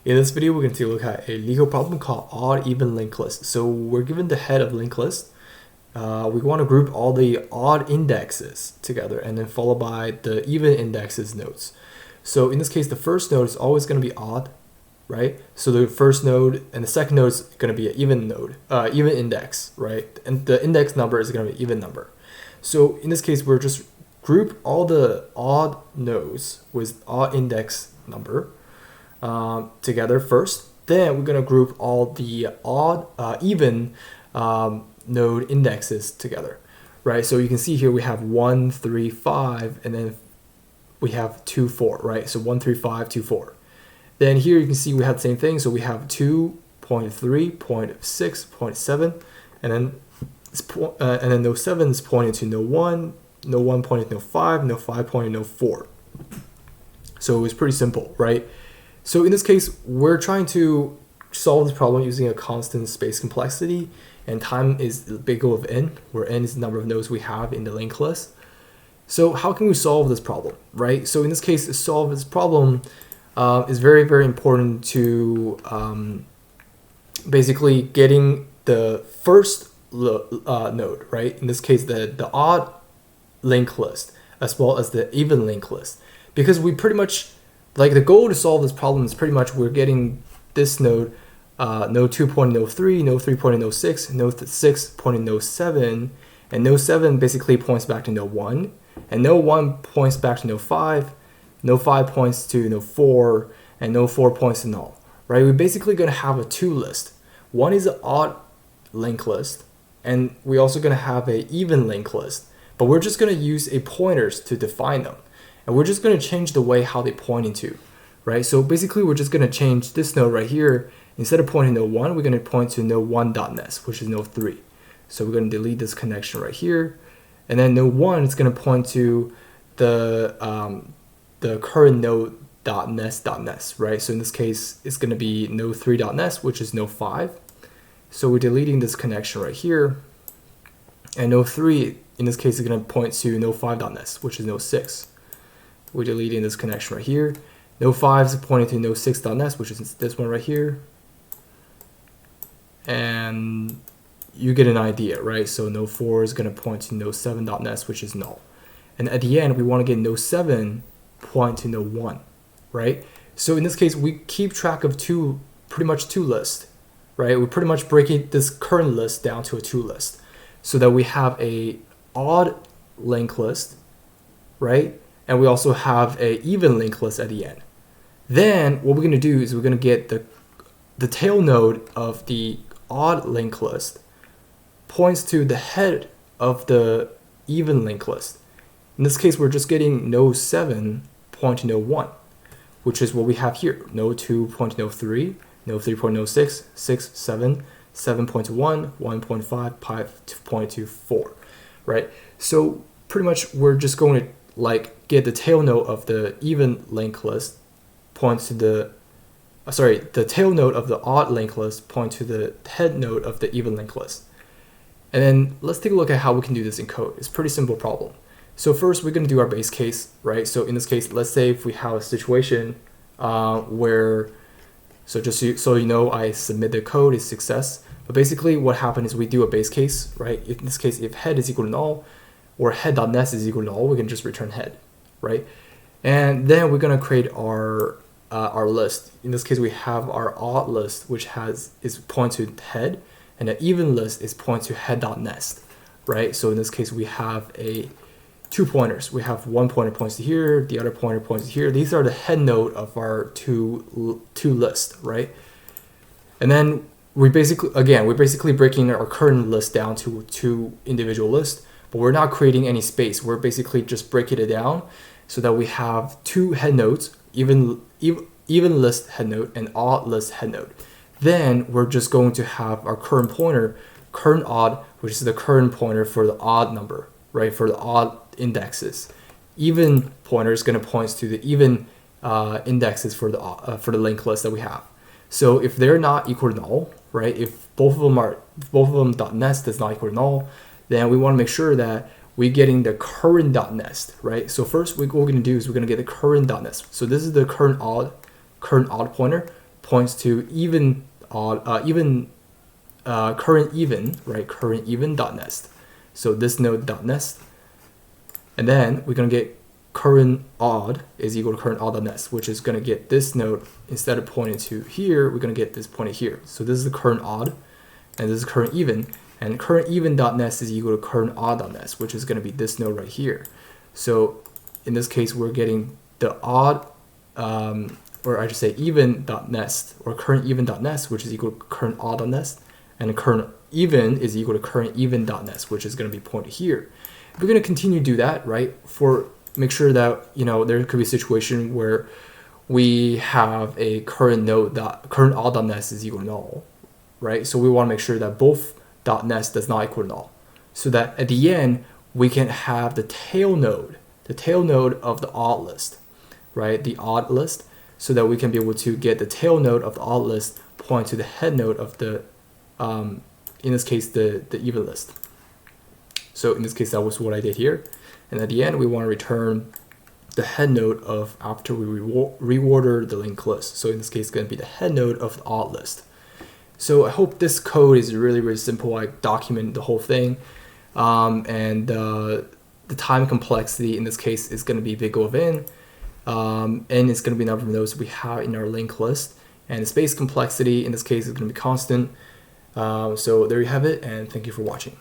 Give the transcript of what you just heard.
In this video, we're going to look at a Leetcode problem called odd even linked list. So we're given the head of linked list. We want to group all the odd indexes together and then followed by the even indexes nodes. So in this case, the first node is always going to be odd, right? So the first node and the second node is going to be an even node, even index, right? And the index number is going to be an even number. So in this case, we're just group all the odd nodes with odd index number together first. Then we're going to group all the odd even node indexes together, right? So you can see here we have 1, 3, 5, and then we have 2, 4, right? So 1, 3, 5, 2, 4. Then here you can see we have the same thing. So we have 2, 0.3, 0.6, 0.7, and then node 7 is pointing to node 1, node 1 pointing to node 5, node 5 pointing to node 4. So it's pretty simple, right? So in this case, we're trying to solve this problem using a constant space complexity, and time is the big O of n, where n is the number of nodes we have in the linked list. So how can we solve this problem, right? So in this case, to solve this problem is very, very important to basically getting the first node, right? In this case, the odd linked list as well as the even linked list, because we pretty much, like, the goal to solve this problem is pretty much we're getting this node, node 2 pointing node 3, node 3 pointing node 6, node 6 pointing node 7, and node 7 basically points back to node 1, and node 1 points back to node 5, node 5 points to node 4, and node 4 points to null, right? We're basically going to have a two list. One is an odd linked list, and we're also going to have an even linked list, but we're just going to use a pointers to define them. And we're just going to change the way how they point into, right? So basically, we're just going to change this node right here. Instead of pointing to node 1, we're going to point to node 1.nest, which is node 3. So we're going to delete this connection right here. And then node 1 is going to point to the current node.nest.nest, right? So in this case, it's going to be node 3.nest, which is node 5. So we're deleting this connection right here. And node 3, in this case, is going to point to node 5.nest, which is node 6. We're deleting this connection right here. Node 5 is pointing to node 6.nest, which is this one right here. And you get an idea, right? So node 4 is going to point to node 7.nest, which is null. And at the end, we want to get node 7 point to node 1, right? So in this case, we keep track of pretty much two lists, right? We're pretty much breaking this current list down to a two list so that we have a odd linked list, right? And we also have a even linked list at the end. Then what we're going to do is we're going to get the tail node of the odd linked list points to the head of the even linked list. In this case, we're just getting node 7 point to node 1, which is what we have here. Node 2 point to node 3, node 3 point to node 6, 6, 7, 7 point to 1, 1.5, 5 point to 4, right? So pretty much we're just going to get the tail node of the even linked list points to the tail node of the odd linked list point to the head node of the even linked list. And then let's take a look at how we can do this in code. It's a pretty simple problem. So first we're going to do our base case, right? So in this case, let's say if we have a situation where, so just so you know, I submit the code, is success. But basically what happened is we do a base case, right? In this case, if head is equal to null, or head.nest is equal to null, we can just return head, right? And then we're going to create our list. In this case, we have our odd list, which is point to head, and the even list is point to head.nest, right? So in this case, we have two pointers. We have one pointer points to here, the other pointer points to here. These are the head node of our two lists, right? And then we're basically breaking our current list down to two individual lists, but we're not creating any space. We're basically just breaking it down so that we have two head nodes, even list head node and odd list head node. Then we're just going to have our current pointer, current odd, which is the current pointer for the odd number, right? For the odd indexes. Even pointer is going to point to the even indexes for the linked list that we have. So if they're not equal to null, right? If both of them .nest is not equal to null, then we want to make sure that we're getting the current .nest, right? So first what we're going to do is we're going to get the current .nest. So this is the current odd pointer points to even odd, current even, right? Current even dot nest. So this node dot nest, and then we're gonna get current odd is equal to current odd dot nest, which is gonna get this node, instead of pointing to here, we're gonna get this pointed here. So this is the current odd, and this is current even, and current even dot nest is equal to current odd dot nest, which is gonna be this node right here. So in this case, we're getting the odd, or I should say even dot nest, or current even dot nest, which is equal to current odd dot nest, and current even is equal to current even dot nest, which is going to be pointed here. If we're going to continue to do that, right, for make sure that, you know, there could be a situation where we have a current node dot current odd dot nest is equal to null, right? So we want to make sure that both dot nest does not equal to null, so that at the end we can have the tail node of the odd list, right? The odd list, so that we can be able to get the tail node of the odd list point to the head node of the, in this case, the even list. So in this case, that was what I did here. And at the end, we want to return the head node of after we reorder the linked list. So in this case, it's going to be the head node of the odd list. So I hope this code is really, really simple. I document the whole thing. And the time complexity in this case is going to be big O of n. And it's going to be the number of nodes we have in our linked list. And the space complexity in this case is going to be constant. So there you have it, and thank you for watching.